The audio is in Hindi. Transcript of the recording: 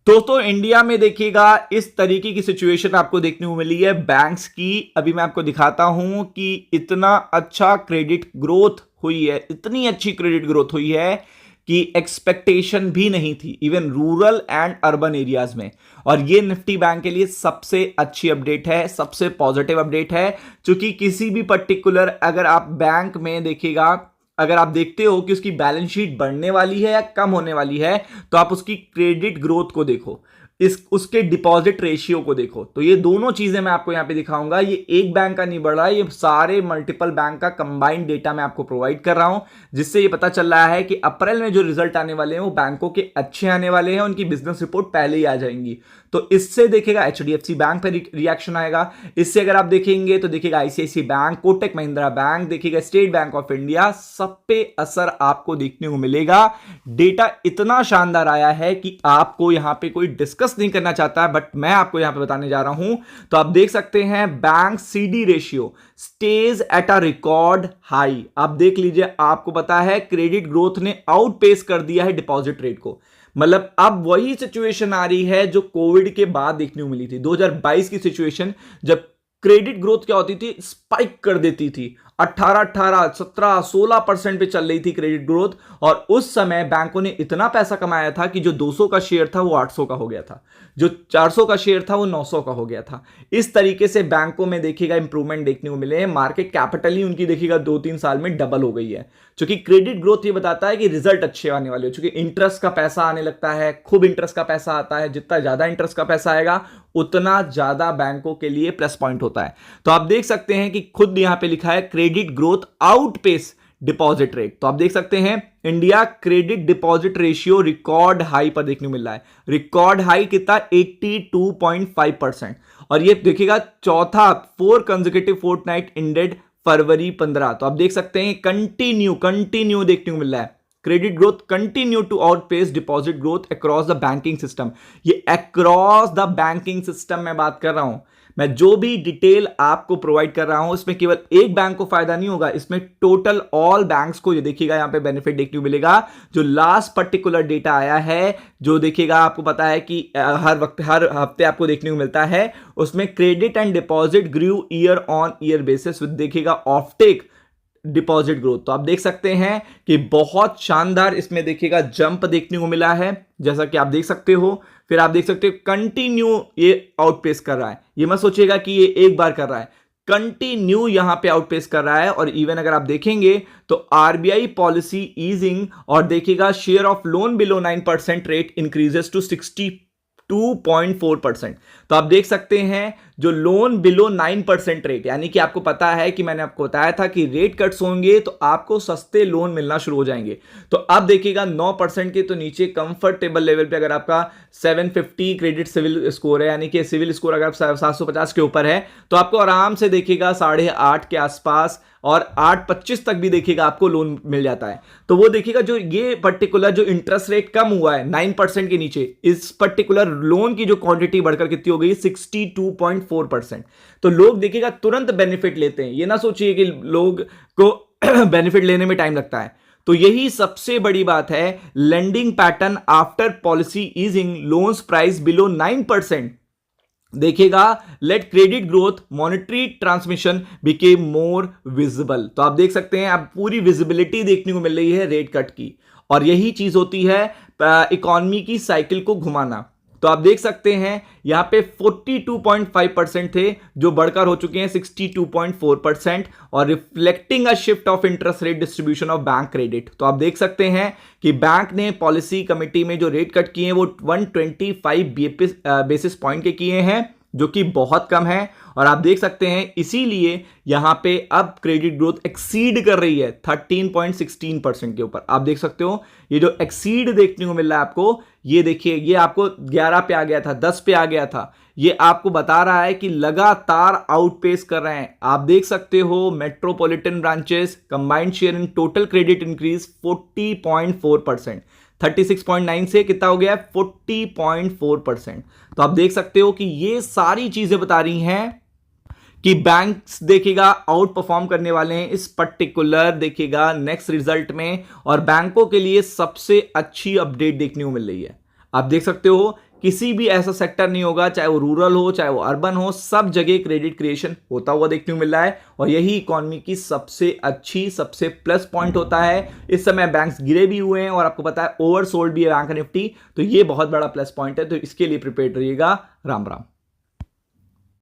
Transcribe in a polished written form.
दोस्तों इंडिया में देखिएगा इस तरीके की सिचुएशन आपको देखने को मिली है बैंक्स की। अभी मैं आपको दिखाता हूं कि इतना अच्छा क्रेडिट ग्रोथ हुई है, इतनी अच्छी क्रेडिट ग्रोथ हुई है कि एक्सपेक्टेशन भी नहीं थी even rural and urban areas में। और ये निफ्टी बैंक के लिए सबसे अच्छी अपडेट है, सबसे पॉजिटिव अपडेट है, क्योंकि किसी भी पर्टिकुलर अगर आप बैंक में देखिएगा, अगर आप देखते हो कि उसकी बैलेंस शीट बढ़ने वाली है या कम होने वाली है, तो आप उसकी क्रेडिट ग्रोथ को देखो, उसके डिपॉजिट रेशियो को देखो। तो ये दोनों चीजें मैं आपको यहां पे दिखाऊंगा। ये एक बैंक का नहीं बढ़ रहा है, ये सारे मल्टीपल बैंक का कंबाइंड डेटा मैं आपको प्रोवाइड कर रहा हूं, जिससे ये पता चल रहा है कि अप्रैल में जो रिजल्ट आने वाले हैं वो बैंकों के अच्छे आने वाले हैं, उनकी बिजनेस रिपोर्ट पहले ही आ जाएंगी। तो इससे देखेगा एचडीएफसी बैंक पर रिएक्शन आएगा। इससे अगर आप देखेंगे तो देखिएगा ICICI bank, Kotak Mahindra bank, देखिएगा स्टेट बैंक ऑफ इंडिया, सब पे असर आपको देखने को मिलेगा। डेटा इतना शानदार आया है कि आपको यहां पे कोई डिस्कस नहीं करना चाहता है, बट मैं आपको यहां पे बताने जा रहा हूं। तो आप देख सकते हैं bank CD ratio stage at a record high. आप देख लीजिए, आपको पता है क्रेडिट ग्रोथ ने आउटपेस कर दिया है डिपॉजिट रेट को। मतलब अब वही सिचुएशन आ रही है जो कोविड के बाद देखने को मिली थी, 2022 की सिचुएशन, जब क्रेडिट ग्रोथ क्या होती थी, स्पाइक कर देती थी। 18, 17, 16% पे चल रही थी क्रेडिट ग्रोथ, और उस समय बैंकों ने इतना पैसा कमाया था कि जो 200 का शेयर था वो 800 का हो गया था, जो 400 का शेयर था वो 900 का हो गया था। इस तरीके से बैंकों में देखिएगा इंप्रूवमेंट देखने को मिले हैं। मार्केट कैपिटल ही उनकी देखिएगा 2-3 साल में डबल हो गई है, क्योंकि क्रेडिट ग्रोथ ये बताता है कि रिजल्ट अच्छे आने वाले हो, क्योंकि इंटरेस्ट का पैसा आने लगता है, खूब इंटरेस्ट का पैसा आता है। जितना ज्यादा इंटरेस्ट का पैसा आएगा उतना ज्यादा बैंकों के लिए प्लस पॉइंट होता है। तो आप देख सकते हैं कि खुद यहां पे लिखा है credit growth outpace deposit rate. तो आप देख सकते हैं India credit deposit ratio record high पर देखने को मिल रहा है। रिकॉर्ड हाई कितना, 82.5%। और ये देखिएगा चौथा 4 कंसेक्यूटिव फोर्टनाइट इंडेड फरवरी 15। तो आप देख सकते हैं कंटिन्यू देखने को मिल रहा है। Credit growth continue to outpace deposit growth across the banking system. ये अक्रॉस द बैंकिंग सिस्टम मैं बात कर रहा हूं। मैं जो भी डिटेल आपको प्रोवाइड कर रहा हूं, इसमें केवल एक बैंक को फायदा नहीं होगा, इसमें टोटल ऑल बैंक्स को ये देखिएगा यहां पे बेनिफिट देखने को मिलेगा। जो लास्ट पर्टिकुलर डेटा आया है, जो देखिएगा आपको पता है कि हर हफ्ते आपको देखने को मिलता है, उसमें credit and deposit grew year on year basis with देखिएगा ऑफटेक डिपॉजिट ग्रोथ। तो आप देख सकते हैं कि बहुत शानदार इसमें देखिएगा जंप देखने को मिला है, जैसा कि आप देख सकते हो। फिर आप देख सकते हो कंटिन्यू ये आउटपेस कर रहा है। ये मत सोचिएगा कि ये एक बार कर रहा है, कंटिन्यू यहां पे आउटपेस कर रहा है। और इवन अगर आप देखेंगे तो आरबीआई पॉलिसी ईजिंग, और देखिएगा share of loan below 9% rate increases to 62.4%। तो आप देख सकते हैं जो लोन बिलो 9% रेट, यानी कि आपको पता है कि मैंने आपको बताया था कि रेट कट्स होंगे तो आपको सस्ते लोन मिलना शुरू हो जाएंगे। तो अब देखिएगा 9% के तो नीचे कंफर्टेबल लेवल पे अगर आपका 750 क्रेडिट सिविल स्कोर है, यानी कि सिविल स्कोर अगर आप 750 के ऊपर है, तो आपको आराम से देखिएगा 8.5 के आसपास और 8.25 तक भी देखिएगा आपको लोन मिल जाता है। तो वो देखिएगा जो ये पर्टिकुलर जो इंटरेस्ट रेट कम हुआ है 9% के नीचे, इस पर्टिकुलर लोन की जो क्वांटिटी बढ़कर कितनी हो गई, 62.4%। तो लोग देखिएगा तुरंत बेनिफिट लेते हैं। ये ना सोचिए कि लोग को बेनिफिट लेने में टाइम लगता है। तो यही सबसे बड़ी बात है, lending pattern after policy easing, loans price below 9%। देखिएगा late credit growth monetary transmission became more visible. तो आप देख सकते हैं अब पूरी विजिबिलिटी देखने को मिल रही है रेट कट की, और यही चीज होती है इकोनॉमी की साइकिल को घुमाना। तो आप देख सकते हैं यहां पे 42.5% थे, जो बढ़कर हो चुके हैं 62.4%, और reflecting a shift of interest rate distribution of bank credit. तो आप देख सकते हैं कि बैंक ने पॉलिसी कमेटी में जो रेट कट किए हैं वो 125 बेसिस पॉइंट के किए हैं, जो कि बहुत कम है। और आप देख सकते हैं इसीलिए यहां पे अब क्रेडिट ग्रोथ एक्सीड कर रही है 13.16% के ऊपर। आप देख सकते हो ये जो एक्सीड देखने को मिल रहा है आपको, ये देखिए, ये आपको 11 पे आ गया था, 10 पे आ गया था। ये आपको बता रहा है कि लगातार आउटपेस कर रहे हैं। आप देख सकते हो metropolitan branches combined share in total credit increase 40.4%, 36.9 से कितना हो गया, 40.4%। तो आप देख सकते हो कि ये सारी चीजें बता रही हैं कि बैंक्स देखिएगा आउट परफॉर्म करने वाले हैं इस पर्टिकुलर देखिएगा नेक्स्ट रिजल्ट में, और बैंकों के लिए सबसे अच्छी अपडेट देखने को मिल रही है। आप देख सकते हो किसी भी ऐसा सेक्टर नहीं होगा, चाहे वो रूरल हो चाहे वो अर्बन हो, सब जगह क्रेडिट क्रिएशन होता हुआ देखने को मिल रहा है और यही इकोनॉमी की सबसे अच्छी, सबसे प्लस पॉइंट होता है। इस समय बैंक्स गिरे भी हुए हैं और आपको पता है ओवरसोल्ड भी है बैंक निफ्टी, तो ये बहुत बड़ा प्लस पॉइंट है, तो इसके लिए प्रिपेयर्ड रहिएगा। राम राम।